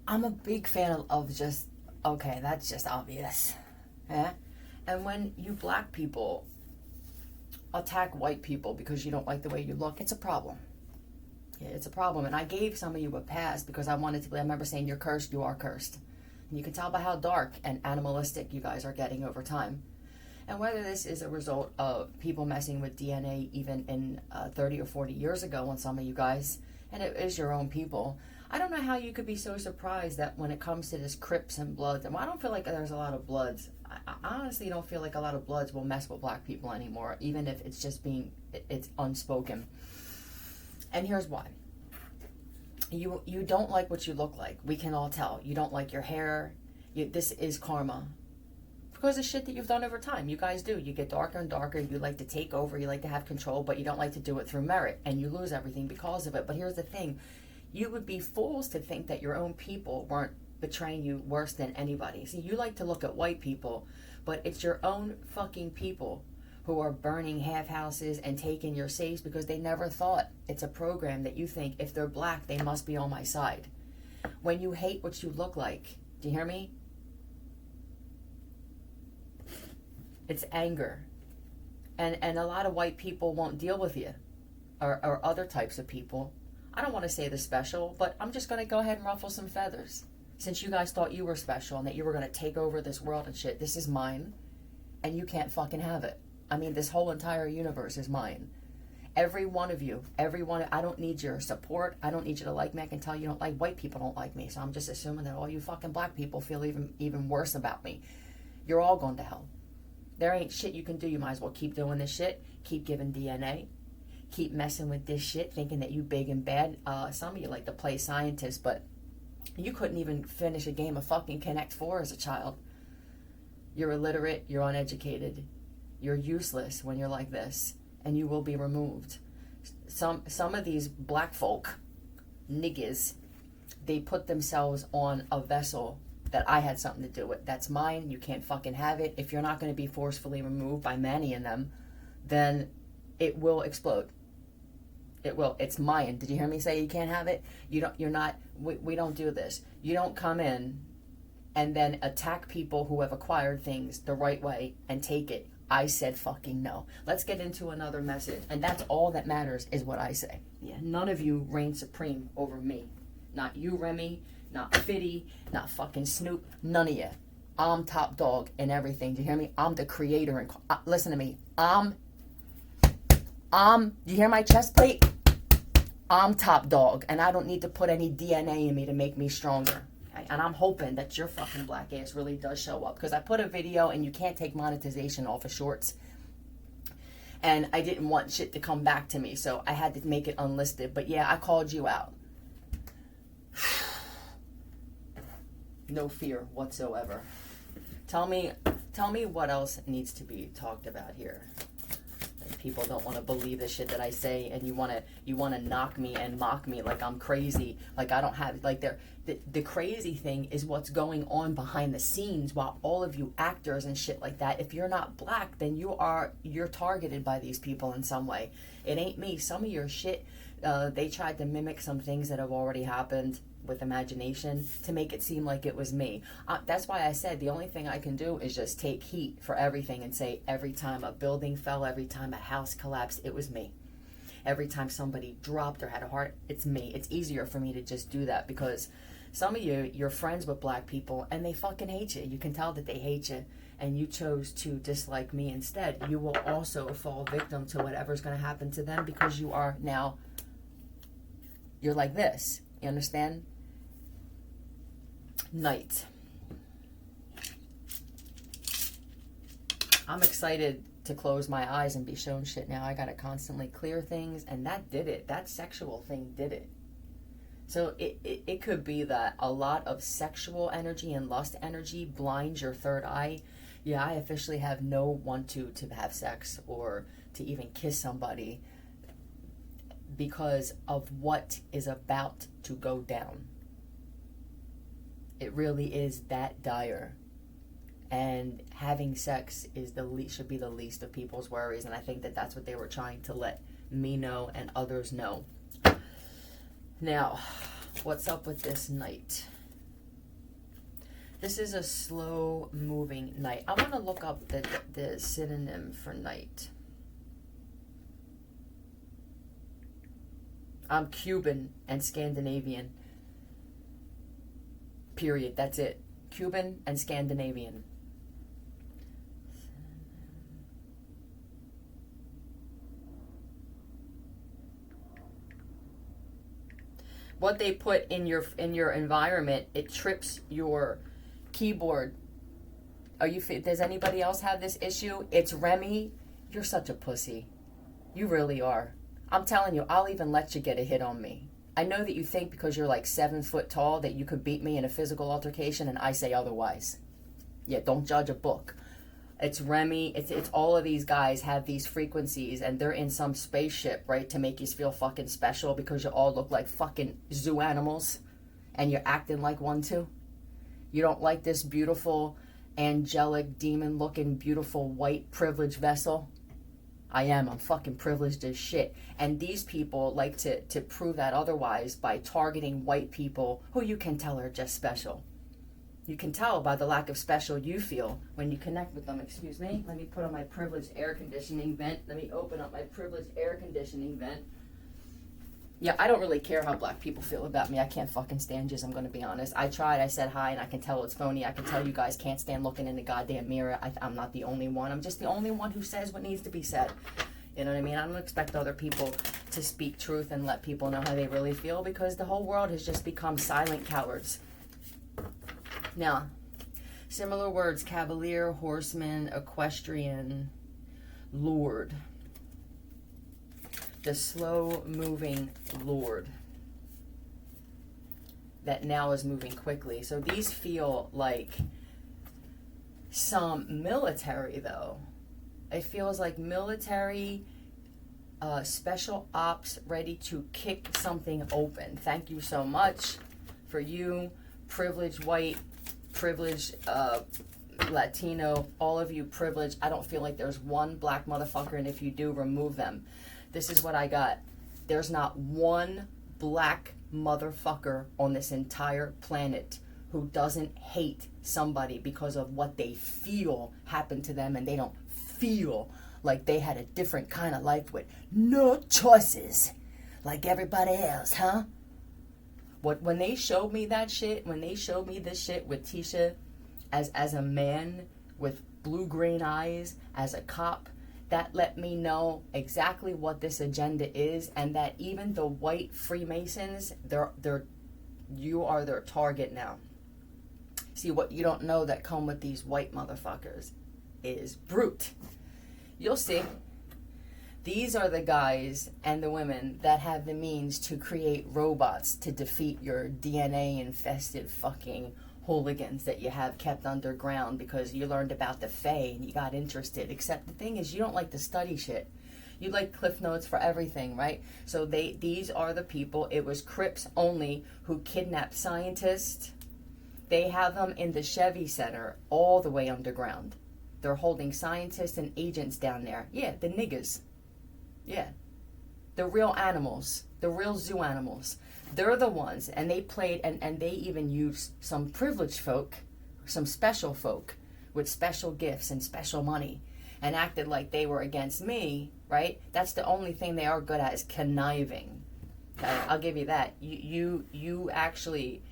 I'm a big fan of just, okay, that's just obvious. Yeah? And when you black people attack white people because you don't like the way you look, it's a problem. Yeah, it's a problem. And I gave some of you a pass because I wanted to, I remember saying, you're cursed, you are cursed. And you can tell by how dark and animalistic you guys are getting over time. And whether this is a result of people messing with DNA even in 30 or 40 years ago on some of you guys, and it is your own people, I don't know how you could be so surprised that when it comes to this Crips and Bloods, and I don't feel like there's a lot of Bloods. I honestly don't feel like a lot of Bloods will mess with black people anymore, even if it's just it's unspoken. And here's why. You don't like what you look like. We can all tell. You don't like your hair. This is karma. Because of shit that you've done over time. You guys do. You get darker and darker. You like to take over. You like to have control, but you don't like to do it through merit. And you lose everything because of it. But here's the thing. You would be fools to think that your own people weren't betraying you worse than anybody. See, you like to look at white people, but it's your own fucking people who are burning half houses and taking your safes because they never thought it's a program that you think if they're black, they must be on my side. When you hate what you look like, do you hear me? It's anger. And a lot of white people won't deal with you or other types of people. I don't want to say the special, but I'm just going to go ahead and ruffle some feathers. Since you guys thought you were special and that you were going to take over this world and shit, this is mine and you can't fucking have it. I mean, this whole entire universe is mine. Every one of you, I don't need your support. I don't need you to like me. I can tell you don't like white people don't like me. So I'm just assuming that all you fucking black people feel even worse about me. You're all going to hell. There ain't shit you can do. You might as well keep doing this shit. Keep giving DNA. Keep messing with this shit, thinking that you big and bad. Some of you like to play scientist, but you couldn't even finish a game of fucking Connect 4 as a child. You're illiterate. You're uneducated. You're useless when you're like this, and you will be removed. Some of these black folk, niggas, they put themselves on a vessel that I had something to do with. That's mine. You can't fucking have it. If you're not going to be forcefully removed by many in them, then it will explode. It will. It's mine. Did you hear me say you can't have it? You're not. We don't do this. You don't come in and then attack people who have acquired things the right way and take it. I said fucking no. Let's get into another message. And that's all that matters is what I say. Yeah, none of you reign supreme over me. Not you, Remy. Not Fitty. Not fucking Snoop. None of you. I'm top dog in everything. Do you hear me? I'm the creator. And listen to me. You hear my chest plate? I'm top dog. And I don't need to put any DNA in me to make me stronger. And I'm hoping that your fucking black ass really does show up. Because I put a video and you can't take monetization off of shorts. And I didn't want shit to come back to me. So I had to make it unlisted. But yeah, I called you out. No fear whatsoever. Tell me what else needs to be talked about here. People don't want to believe the shit that I say, and you want to knock me and mock me like I'm crazy, like I don't have like the crazy thing is what's going on behind the scenes while all of you actors and shit like that. If you're not black, then you're targeted by these people in some way. It ain't me. Some of your shit, they tried to mimic some things that have already happened with imagination to make it seem like it was me. That's why I said the only thing I can do is just take heat for everything and say every time a building fell, every time a house collapsed, it was me. Every time somebody dropped or had a heart, it's me. It's easier for me to just do that because some of you're friends with black people and they fucking hate you. You can tell that they hate you and you chose to dislike me instead. You will also fall victim to whatever's going to happen to them because you're like this. You understand? Night. I'm excited to close my eyes and be shown shit now. I gotta constantly clear things, and that did it. That sexual thing did it. So it could be that a lot of sexual energy and lust energy blinds your third eye. Yeah, I officially have no want to have sex or to even kiss somebody because of what is about to go down. It really is that dire. And having sex is should be the least of people's worries. And I think that that's what they were trying to let me know and others know. Now, what's up with this night? This is a slow moving night. I want to look up the synonym for night. I'm Cuban and Scandinavian. Period. That's it. Cuban and Scandinavian. What they put in your environment, it trips your keyboard. Does anybody else have this issue? It's Remy. You're such a pussy. You really are. I'm telling you, I'll even let you get a hit on me. I know that you think because you're like 7 foot tall that you could beat me in a physical altercation, and I say otherwise. Yeah, don't judge a book. It's Remy. It's all of these guys have these frequencies, and they're in some spaceship, right, to make you feel fucking special because you all look like fucking zoo animals, and you're acting like one too. You don't like this beautiful, angelic, demon-looking, beautiful, white, privileged vessel? I am. I'm fucking privileged as shit. And these people like to prove that otherwise by targeting white people who you can tell are just special. You can tell by the lack of special you feel when you connect with them. Excuse me. Let me put on my privileged air conditioning vent. Let me open up my privileged air conditioning vent. Yeah, I don't really care how black people feel about me. I can't fucking stand yous, I'm going to be honest. I tried, I said hi, and I can tell it's phony. I can tell you guys can't stand looking in the goddamn mirror. I'm not the only one. I'm just the only one who says what needs to be said. You know what I mean? I don't expect other people to speak truth and let people know how they really feel, because the whole world has just become silent cowards. Now, similar words: cavalier, horseman, equestrian, lord. The slow-moving lord that now is moving quickly. So these feel like some military, though. It feels like military, special ops ready to kick something open. Thank you so much for you, privileged white, privileged Latino, all of you privileged. I don't feel like there's one black motherfucker, and if you do, remove them. This is what I got. There's not one black motherfucker on this entire planet who doesn't hate somebody because of what they feel happened to them, and they don't feel like they had a different kind of life with no choices like everybody else, huh? When they showed me that shit, when they showed me this shit with Tisha as a man with blue-green eyes, as a cop, that let me know exactly what this agenda is, and that even the white Freemasons, you are their target now. See, what you don't know that come with these white motherfuckers is brute. You'll see. These are the guys and the women that have the means to create robots to defeat your DNA-infested fucking hooligans that you have kept underground because you learned about the Fae and you got interested. Except the thing is, you don't like to study shit. You like Cliff Notes for everything, right? So these are the people. It was Crips only who kidnapped scientists. They have them in the Chevy Center all the way underground. They're holding scientists and agents down there. Yeah, the niggas. Yeah. The real animals. The real zoo animals. They're the ones, and they played, and they even used some privileged folk, some special folk with special gifts and special money, and acted like they were against me, right? That's the only thing they are good at, is conniving. Okay? I'll give you that. You actually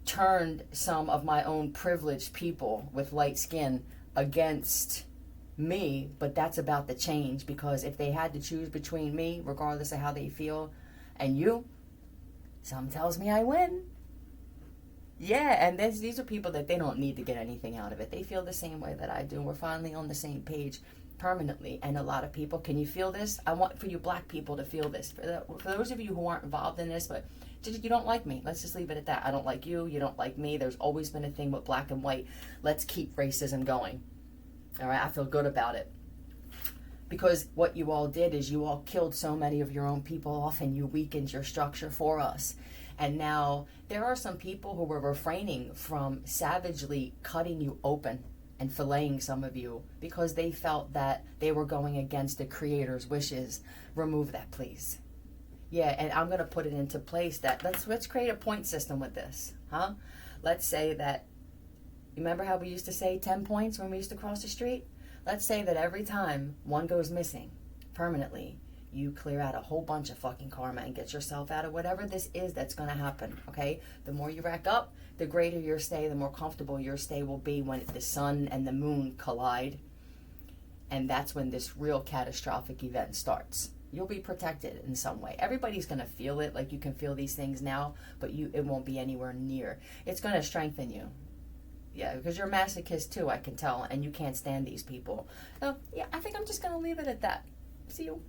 turned some of my own privileged people with light skin against me, but that's about to change, because if they had to choose between me, regardless of how they feel, and you, something tells me I win. Yeah, and these are people that they don't need to get anything out of it. They feel the same way that I do. We're finally on the same page permanently. And a lot of people, can you feel this? I want for you black people to feel this. For those of you who aren't involved in this, but you don't like me. Let's just leave it at that. I don't like you. You don't like me. There's always been a thing with black and white. Let's keep racism going. All right, I feel good about it. Because what you all did is you all killed so many of your own people off, and you weakened your structure for us. And now there are some people who were refraining from savagely cutting you open and filleting some of you because they felt that they were going against the Creator's wishes. Remove that, please. Yeah, and I'm going to put it into place that let's create a point system with this, huh? Let's say that Remember how we used to say 10 points when we used to cross the street? Let's say that every time one goes missing permanently, you clear out a whole bunch of fucking karma and get yourself out of whatever this is that's going to happen, okay? The more you rack up, the greater your stay, the more comfortable your stay will be when the sun and the moon collide. And that's when this real catastrophic event starts. You'll be protected in some way. Everybody's going to feel it, like you can feel these things now, but it won't be anywhere near. It's going to strengthen you. Yeah, because you're a masochist too, I can tell, and you can't stand these people. So, yeah, I think I'm just going to leave it at that. See you.